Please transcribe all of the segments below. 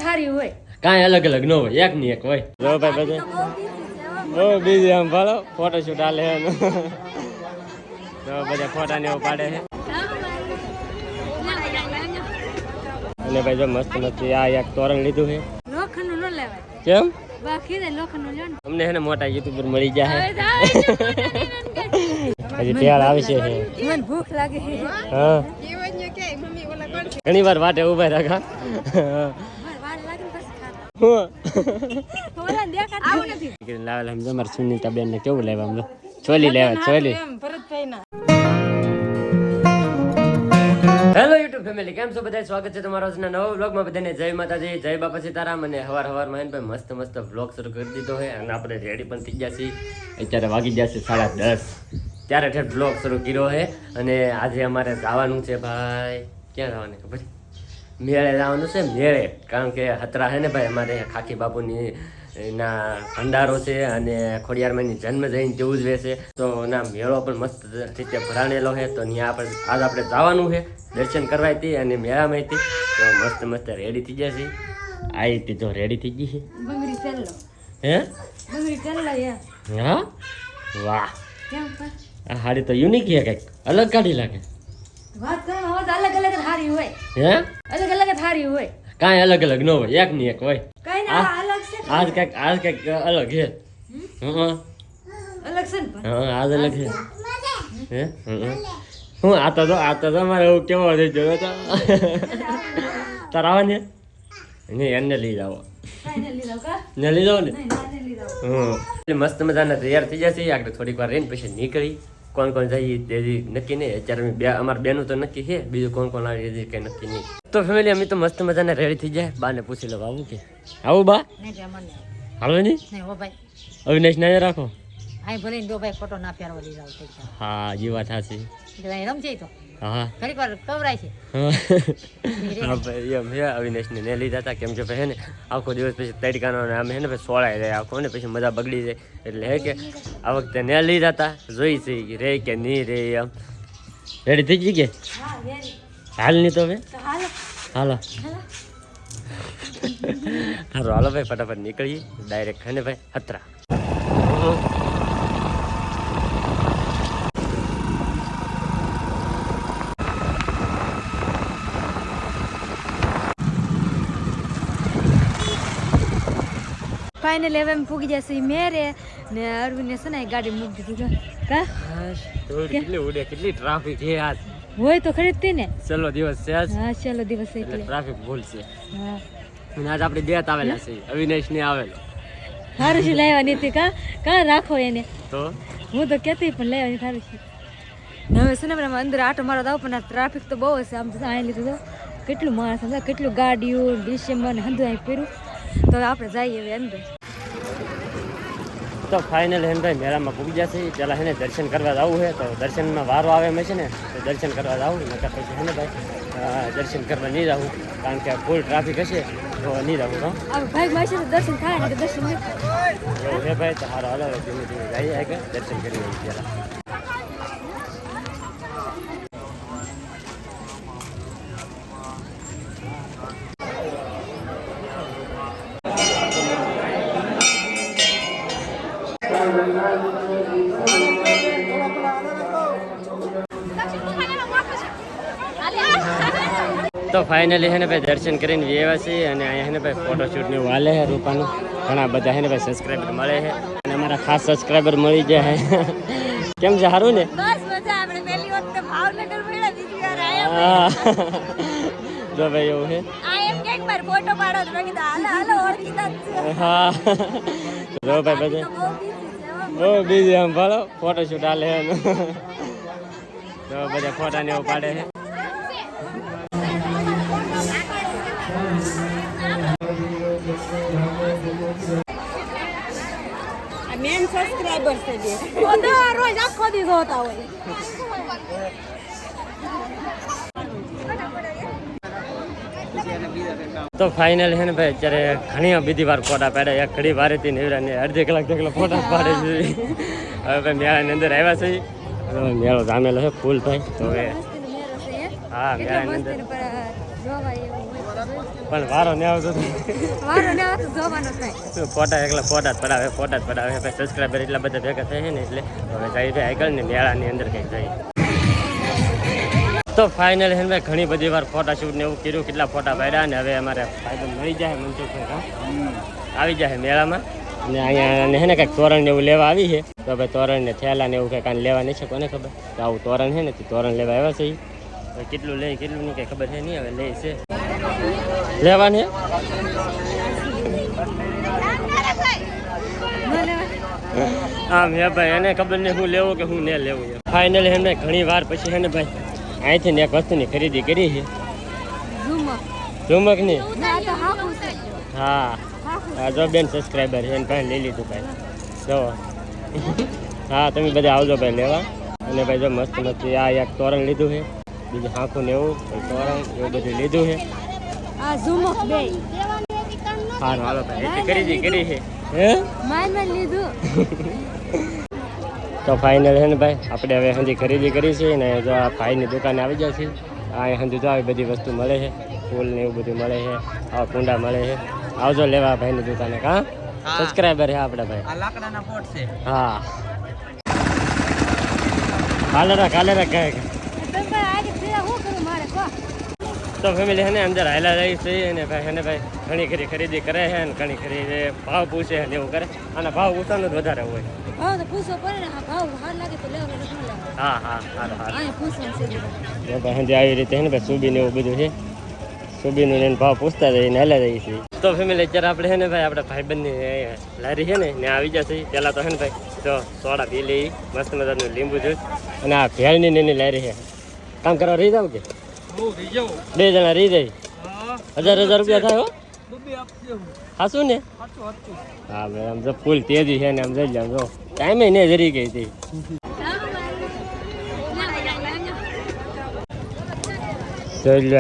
થારી હોય કાંઈ અલગ અલગ ન હોય, એક ની એક હોય. જો ભાઈ બધે બહુ બીજી આમ ભાલો ફોટોશૂટ હાલે છે તો બધા ફોટા ને એવું પાડે છે. અને ભાઈ જો મસ્ત મસ્ત આ એક તોરણ લીધું છે. લોખંડ નું ન લેવાય. કેમ? બાકી દે લોખંડ નું લેવાનું. અમને છે ને મોટા યુટ્યુબર મળી જાય. હજી ટેળ આવશે છે. મને ભૂખ લાગે છે. હા ઘણી વાર વાટે ઉભા રાખા. સુનીતા બેન ને કેવું લેવા ચોલી લેવા ચોલી. હેલો યુટ્યુબ ફેમિલી, કેમ છો બધા? સ્વાગત છે તમારો આજના નવા વ્લોગમાં. બધાને જય માતાજી, જય બાપા સીતારામ. અને હવારમાં ભાઈ મસ્ત મસ્ત વ્લોગ શરૂ કરી દીધો છે અને આપણે રેડી પણ થઈ ગયા છીએ. અત્યારે વાગી ગયા છે 10:30. ત્યારે ઠેઠ વ્લોગ શરૂ કર્યો છે. અને આજે અમારે જવાનું છે ભાઈ, ક્યાં જવાનું ખબર? મેળે જવાનું છે, મેળે. કારણ કે હતરા છે ને ભાઈ અમારે ખાખી બાપુની ના ભંડારો છે અને ખોડિયારમાંની જન્મ જયંતિ ઉજવે છે. તો ના મેળો પણ મસ્ત રીતે ભરાણેલો છે. તો ત્યાં આજ આપણે જવાનું છે દર્શન કરવા હતી અને મેળામાં હતી. તો મસ્ત મસ્ત રેડી થઈ ગયા છે. આવી હતી તો રેડી થઈ ગઈ છે. બંગડી ચાલો હે બંગડી ચાલો યાર. હા વાહ, કેમ પર આ હાડી તો યુનિક છે, કંઈક અલગ કાઢી લાગે. વાત કરો હો તો અલગ અલગ થારી હોય. હે અલગ અલગ થારી હોય. કાંઈ અલગ અલગ ન હોય, એક ની એક હોય. કઈ ના અલગ છે. આજ કંઈક અલગ છે. હા અલગ છે ને હા આજ અલગ છે. હે હું આ તો તમારે એવું કેવો થઈ ગયો તો તાર આવવા ને એને લઈ જાઓ. કાઈ ને લીધો કા ને લઈ જાઓ ને. નહીં ના ને લીધો. મસ્ત મજાના તૈયાર થઈ જશે. આગળ થોડીક વાર રહીને પછી નીકળી. કોણ કોણ જઈએ તે નક્કી નહીં. અત્યારે અમારા બેનું તો નક્કી છે, બીજું કોણ કોણ આવે એ કંઈ નક્કી નહીં. તો ફેમિલી અમે તો મસ્ત મજાના રેડી થઈ જાય. બાને પૂછી લો આવું કે આવું બા નહીં જમણ હાલો નહીં. નહીં હો ભાઈ, અવિનાશ ના રાખો. આઈ ભલે દો ભાઈ ફોટો ના પ્યારવા લઈ જાવ. હા જી વાત સાચી. રમજે તો હા ઘડીક વાર કવરાય છે. હા ભાઈ એમ હે. અવિનાશને ને લીધા હતા કેમ કે ભાઈ હે ને આખો દિવસ પછી તડકાનો આમ હે ને ભાઈ સોળાઈ જાય આખો ને પછી મજા બગડી જાય. એટલે હે કે આ વખતે ને લીધા હતા. જોઈ છે રે કે નહીં રે. એમ રેડી થઈ ગઈ કે હાલ નહીં તો હવે હાલો હાલો ભાઈ ફટાફટ નીકળીએ ડાયરેક્ટ હે ને ભાઈ હતરા. ફાઇનલ હવે પૂગી જશે મેરે ને અરવિંદને છે ને ગાડી મૂકી દીધી કા કેટલી ઉડે, કેટલી ટ્રાફિક છે આજ. હોય તો ખરીદતી ને. છેલ્લો દિવસ છે આજ. હા ચાલો દિવસ એટલે એટલે ટ્રાફિક ભૂલ છે. હા અને આજ આપણે દેત આવેલા છે, અવિનાશ ને આવેલો. સારું છે લાવ્યા નથી કા રાખો એને. તો હું તો કહેતી પણ લેવાની સારું છે. હવે છે ને અંદર આટો મારો દાવ પણ ટ્રાફિક તો બહુ હશે. આમ તો અહીં લીધું તો કેટલું માણસ સમજા, કેટલું ગાડીઓ ડિસેમ્બર ને હંધુ અહીં પહેર્યું. તો આપણે જઈએ હવે અંદર. તો ફાઇનલ હે ભાઈ મેળામાં પૂગી જશે. પહેલાં હે ને દર્શન કરવા જવું છે. તો દર્શનમાં વારો આવે એમ છે ને તો દર્શન કરવા જવું. નકર પછી હે ને ભાઈ દર્શન કરવા નહીં જવું, કારણ કે ફૂલ ટ્રાફિક હશે તો નહીં જવું. હા ભાઈ માસી તો દર્શન થાય ને દર્શન એવું છે ભાઈ. તો સારો હાલો ધીમે ધીમે જઈએ આગળ દર્શન કરી લઈએ પહેલાં. તો ફાઇનલી હે ને ભાઈ દર્શન કરીને વ્યવા છે. અને અહીંયા હે ને ભાઈ ફોટોશૂટ ને વાલે છે રૂપાનું. ઘણા બધા હે ને ભાઈ સબસ્ક્રાઈબર મળે છે અને અમારા ખાસ સબસ્ક્રાઈબર મળી જાય છે. કેમ છે સારું ને? બસ મજા. આપણે પહેલી વખત ભાવનગર મળ્યા, બીજી વાર આયા. હા જો ભાઈ એવું છે. આ એમ કે એકવાર ફોટો પાડો તો મેં કીધું હાલો ઓળખીતા જ છે. હા જો ભાઈ બધા બહુ બીજી આમ ભાલો ફોટોશૂટ હાલે છે. તો બધા ફોટા ને એવું પાડે છે. મેન સબસ્ક્રાઇબર છે જે રોજ આખો દિવસ હોતા હોય. તો ફાઇનલ છે ને ભાઈ અત્યારે ઘણી બીજી વાર ફોટા પાડે. એક ઘડી વાર હતી ને અડધી કલાક જેટલા ફોટા પાડે છે. હવે ભાઈ મેળાની અંદર આવ્યા છે. મેળો જામેલો છે ફૂલ ભાઈ. તો હવે હા મેળાની અંદર પણ વારો ને આવતો વારો ને આવતો જોવાનો થાય. ફોટા એકલા ફોટા જ પડાવે ભાઈ સબસ્ક્રાઈબર એટલા બધા ભેગા થાય છે ને એટલે હવે જઈ જાય આગળ ને મેળાની અંદર કંઈક જાય. તો ફાઇનલ હે ભાઈ ઘણી બધી વાર ફોટા શૂટ ને એવું કર્યું, કેટલા ફોટા પાડ્યા ને હવે અમારે ફાયદો મળી જાય મનસુખભાઈ આવી જાય મેળામાં ને અહીંયા હે ને કંઈક તોરણ ને એવું લેવા આવી છે. તો ભાઈ તોરણ ને થેલા ને એવું કંઈક લેવા નહીં છે કોને ખબર. તો આવું તોરણ છે ને તે તોરણ લેવા આવ્યા છે. કેટલું લે કેટલું નહીં કંઈ ખબર છે નહીં, હવે લે છે લેવાની. આમ હે ભાઈ એને ખબર નહીં હું લેવું કે હું નહીં લેવું. ફાઇનલી એને ઘણી વાર પછી હે ને ભાઈ અહીંથી ને એક વસ્તુની ખરીદી કરી છે. ઝુમક ની હા જો બેન સબસ્ક્રાઈબર છે એને પાસે લઈ લીધું ભાઈ જો. હા તમે બધા આવજો ભાઈ લેવા. અને ભાઈ જો મસ્ત મસ્ત આ એક તોરણ લીધું છે, બીજું આંખું ને એવું તોરણ એવું બધું લીધું છે. સારું હાલો ભાઈ એટલી ખરીદી કરી છે હે તો ફાઇનલ છે ને ભાઈ આપણે હવે હજી ખરીદી કરી છે ને જો આ ભાઈની દુકાને આવી જાય છે. અહીંયા હજી જો આવી બધી વસ્તુ મળે છે, ફૂલ ને એવું બધું મળે છે, આવા કુંડા મળે છે. આવજો લેવા ભાઈની દુકાને. કા સબસ્ક્રાઈબર છે આપણે ભાઈ. લાકડાના પોટ છે. હા કાલેરા કહે તો ફેમિલી છે ને અંદર હાલા રહી છે અને ભાઈ છે ને ભાઈ ઘણી ખરી ખરીદી કરે છે ને ઘણી ખરી ભાવ પૂછે ને એવું કરે. અને ભાવ પૂછવાનો જ વધારે હોય. હા સારું ભાઈ આવી રીતે છે ને ભાઈ સુબીને એવું બધું છે. સુબીનું એને ભાવ પૂછતા જઈને હાલા રહી છે. તો ફેમિલી અત્યારે આપણે છે ને ભાઈ આપણે ભાઈબંધની લારી છે ને ત્યાં આવી જશે. પહેલાં તો છે ને ભાઈ જો સોડા પી લઈ, મસ્ત મજાનું લીંબુ જ્યુસ. અને આ ભેળની એની લારી છે. કામ કરવા રહી જાવ કે 2 જણા રહી જાય 1000 રૂપિયા થાય હો. હાશું ને હા ભાઈ આમ જો ફૂલ તેજી છે ને આમ જઈ જાવ જો ટાઈમે ને જરી ગઈ હતી.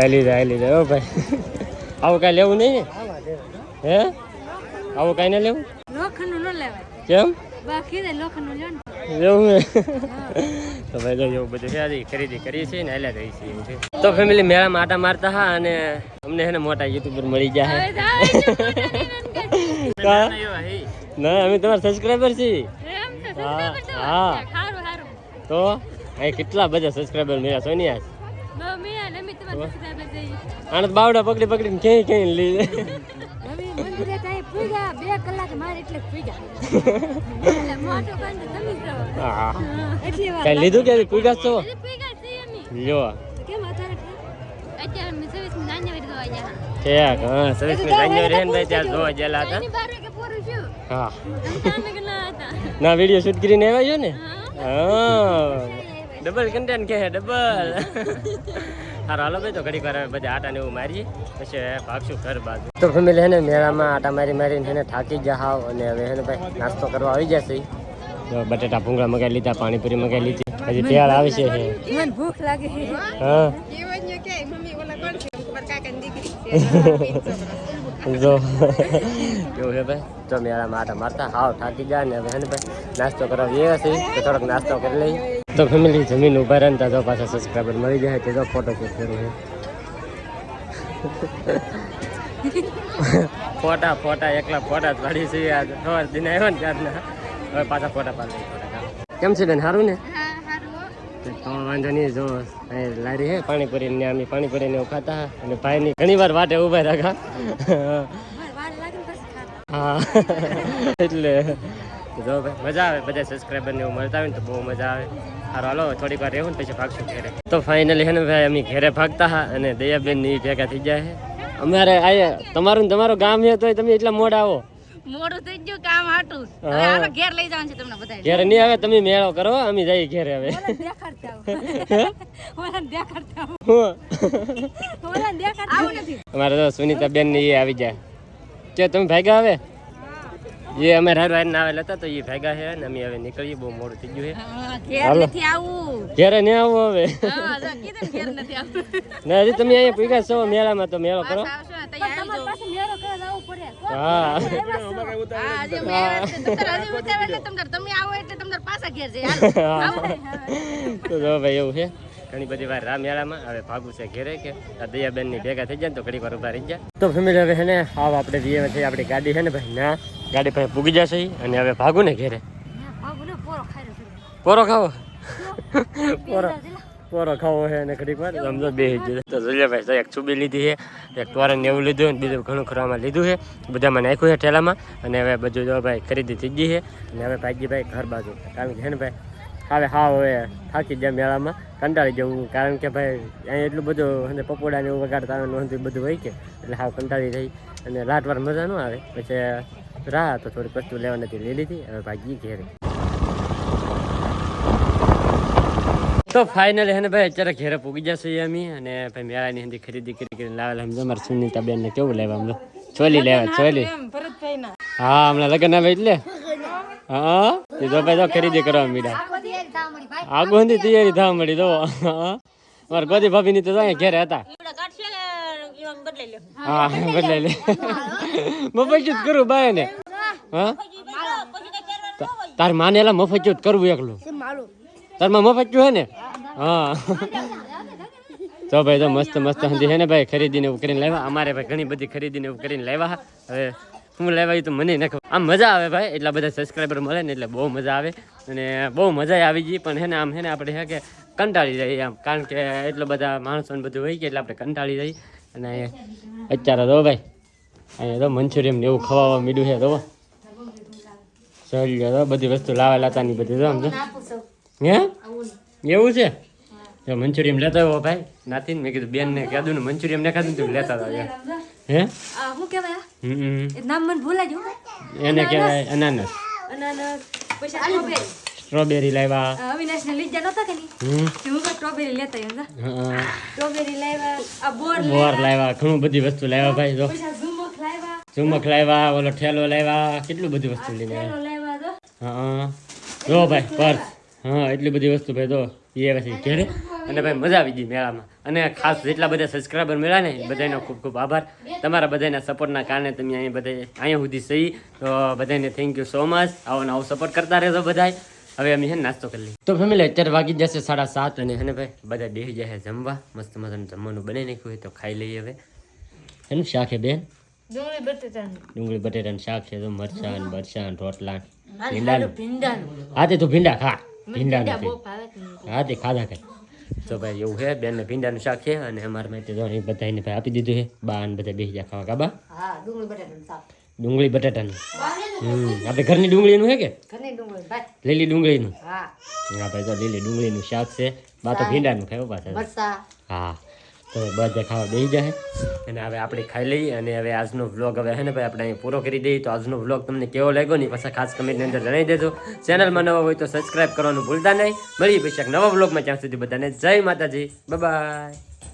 હાલી જાય હો ભાઈ. આવું કાંઈ લેવું નહીં ને હે? આવું કાંઈ ના લેવું કેમ એવું તો ભાઈ જો એવું બધું છે ખરીદી કરી છે ને હાલ્યા રહી છે એવું છે. તો ફેમિલી મેળામાં આટા મારતા હા અને અમને છે ને મોટા યુટ્યુબર મળી જાય. ના અમે તમારા સબસ્ક્રાઈબર છીએ. હા તો અહીં કેટલા બધા સબસ્ક્રાઈબર મેળા સોનિયા આનંદ બાવડા પકડી પકડીને ક્યાંય લઈ કઈ લીધું કે પૂગા છો લ્યો ઠેક હા 26મી જાન્યુઆરી ને ભાઈ ત્યાં જોવા ગયેલા હતા. હા ના વિડીયો શૂટ કરીને આવ્યા છો ને. હા ડબલ કન્ટેન્ટ કે ડબલ. સારું હાલો ભાઈ તો ઘડીક વાર બધા આટા ને એવું મારીએ પછી ભાગશું ઘર બાજુ. તો ફેમિલી હે ને મેળામાં આટા મારીને છે ને થાકી ગયા હાવ અને હવે હે ને ભાઈ નાસ્તો કરવા આવી જશે. બટેટા ભૂંગળા મગાવી લીધા, પાણીપુરી મગાવી લીધી, હજી તૈયાર આવી છે. ભૂખ લાગે હા જો કેવું છે ભાઈ જો મેળામાં આટા મારતા હાવ થાકી ગયા ને હવે હે ને ભાઈ નાસ્તો કરવા જઈએ છે તો થોડોક નાસ્તો કરી લઈએ. તો ફેમિલી જમીન ઉભા રહે ને તો પાછા સબસ્ક્રાઈબર મળી જાય તો ફોટો શૂટ કર્યું છે. ફોટા એકલા ફોટા જ પાડી છે. આજ સવાર દિન આવ્યો ને ત્યારના હવે પાછા ફોટા પાડી. કેમ છે બેન સારું ને? તો વાંધો નહીં જો લારી હે પાણીપુરી ને અમે પાણીપુરી ને એવું ખાતા અને ભાઈની ઘણી વાર વાટે ઉભા રાખા. હા એટલે જો ભાઈ મજા આવે બધા સબસ્ક્રાઈબર ને એવું મળતા હોય ને તો બહુ મજા આવે. સારું હાલો થોડીક વાર રહેવું ને પછી ભાગશું ઘેરે. તો ફાઇનલી હે ને ભાઈ અમે ઘેરે ભાગતા હા અને દયાબેન ની ભેગા થઈ જાય છે. અમારે આ તમારું ગામ છે તો તમે એટલા મોડા આવો. મોડું થઈ ગયું કામ હાટું. હવે હાલો ઘેર લઈ જવાનું છે તમને બધાય. ઘેર નહીં આવે તમે મેળો કરો અમે જઈએ ઘેરે હવે. અમારે તો સુનીતા બેન ની આવી જાય કે તમે ભાગ્યા આવે એ અમે રાયર ના આવેલા હતા તો એ ભાગ્યા છે ને અમે હવે નીકળીએ બહુ મોડું થઈ ગયું છે. ઘેર નથી આવું. ઘેરે નહીં આવું હવે. હા કીધું ઘેર નથી આવતું. ના હજી તમે અહીંયા પૂગ્યા છો મેળામાં તો મેળો કરો. આવશો ને તઈ આવી જાઓ. હા આજે મેળા છે તમને હજી ઉતાવળ એટલે તમે આવો એટલે તમને પાછા ઘેર જઈ. તો જો ભાઈ એવું છે ઘણી બધી વાર રામ મેળામાં હવે ભાગું છે ઘેરે કે આ દયાબેન ની ભેગા થઈ જાય તો ઘડી વાર ઉભા રહી જાય તો ફેમિલી હવે છે ને હાવ આપણે જઈએ છે આપણી ગાડી છે ને ભાઈ ના ગાડી પાસે પૂગી જશે અને હવે ભાગું ને ઘેરે પોરો ખાવો પોરો ખાવો છે અને ઘડીક વાર સમજો બે તો જુલિયાભાઈ તો એક ચૂબી લીધી છે એક તોરણ એવું લીધું અને બીજું ઘણું ખરામાં લીધું છે બધામાં નાખ્યું છે ઠેલામાં અને હવે બધું જો ભાઈ ખરીદી થઈ ગઈ છે અને હવે ભાઈ ઘર બાજુ કારણ કે છે ને ભાઈ હવે થાકી જાય મેળામાં કંટાળી જવું કારણ કે ભાઈ અહીંયા એટલું બધું અને પકોડા ને એવું વગાડતા બધું હોય કે એટલે હાવ કંટાળી રહી અને રાતવાર મજા ન આવે પછી રાહ તો થોડીક વસ્તુ લેવા નથી લઈ લીધી હવે ભાગી ઘેરે તો ફાઇનલી હે ને ભાઈ અત્યારે ઘેરે પૂગી જશે અમે અને ભાઈ મેળાની અંદર ખરીદી કરીને લાવેલા સમજો મારા સુનીતા બેન ને કેવું લેવા સમજો ચોલી લેવા ચોલી હા હમણાં લગ્ન આવે એટલે હા તો ભાઈ તો ખરીદી કરવા મીડા આગળ ની તૈયારી થવા મળી તો મારા ગોદી ભાભી ની તો ઘેરે હતા હા બદલાઈ લે મફત જ કરું બાય ને હા તાર માને એલા મફત જ કરવું એકલું તારમાં મફત હે ને હા તો ભાઈ તો મસ્ત મસ્ત હંધી હે ને ભાઈ ખરીદીને એવું કરીને લાવ્યા અમારે ભાઈ ઘણી બધી ખરીદીને એવું કરીને લાવ્યા હવે હું લેવાય તો મને ન ખબર આમ મજા આવે ભાઈ એટલા બધા સબસ્ક્રાઈબર મળે ને એટલે બહુ મજા આવે અને બહુ મજા આવી ગઈ પણ હે ને આમ હે ને આપણે હે કે કંટાળી જઈએ આમ કારણ કે એટલા બધા માણસોને બધું હોય કે એટલે આપણે કંટાળી જઈએ અને અત્યારે તો ભાઈ અહીંયા તો મંચુરિયમ ને એવું ખવાવા મીડું છે તો ચાલ્યો તો બધી વસ્તુ લાવેલા હતા ની બધી તો સમજો હે એવું છે તો મંચુરિયમ લેતા આવ્યો ભાઈ નાથી મેં કીધું બેન ને કીધું ને મંચુરિયમ ને ખાધું તું લેતા હતા હે શું કહેવાય નામ મને ભૂલાઈ ગયું એને કહેવાય અનાનસ પછી સ્ટ્રોબેરી લાવ્યા અવિનાશ ને લીધા નતા કે નહીં હું સ્ટ્રોબેરી લેતા આવ્યા સ્ટ્રોબેરી લાવ્યા આ બોર લાવ્યા ઘણું બધી વસ્તુ લાવ્યા ભાઈ તો ઝુમક લાવ્યા ઓલો ઠેલો લાવ્યા કેટલું બધી વસ્તુ લઈને હા જો ભાઈ પર્સ હા એટલી બધી વસ્તુ ભાઈ તો એ પછી ઘેરે અને ભાઈ મજા આવી ગઈ મેળામાં અને ખાસ જેટલા બધા સબસ્ક્રાઈબર મળ્યા ને બધાનો ખૂબ ખૂબ આભાર તમારા બધાના સપોર્ટના કારણે તમે અહીંયા સુધી સહી તો બધાને થેન્ક યુ સો મચ આવો ને આવો સપોર્ટ કરતા રહેજો બધાય હવે અમે હે નાસ્તો કરી લઈએ તો ફેમિલી અત્યારે વાગી જશે 7:30 અને હે ને ભાઈ બધા બેસી જાય જમવા મસ્ત મજાનું જમવાનું બનાવી નાખ્યું હોય તો ખાઈ લઈએ હવે એનું શાક હે બેન ડુંગળી બટેટાનું શાક છે તો મરચાં રોટલા હા તે તું ભીંડા ખા ભીંડા નથી હા તે ખાધા ખાય તો ભાઈ એવું છે બેન ને ભીંડાનું શાક છે અને અમારા માટે તો બધાને ભાઈ આપી દીધું છે બા ને બધા બેસી જાય ખાવા કાબા ડુંગળી બટાટાનું આપણે ઘરની ડુંગળીનું છે કે લીલી ડુંગળીનું હા ભાઈ તો લીલી ડુંગળીનું શાક છે બા તો ભીંડાનું ખાય પાછા હા તો બધા ખાવા બેસી જાય અને હવે આપણે ખાઈ લઈએ અને હવે આજનો વ્લોગ હવે હે ને ભાઈ આપણે અહીં પૂરો કરી દઈએ તો આજનો વ્લોગ તમને કેવો લાગ્યો ને પાછા ખાસ કમેન્ટની અંદર જણાવી દેજો ચેનલમાં નવા હોય તો સબસ્ક્રાઈબ કરવાનું ભૂલતા નહીં મળીએ પછી એક નવા વ્લોગમાં ત્યાં સુધી બધાને જય માતાજી બાય બાય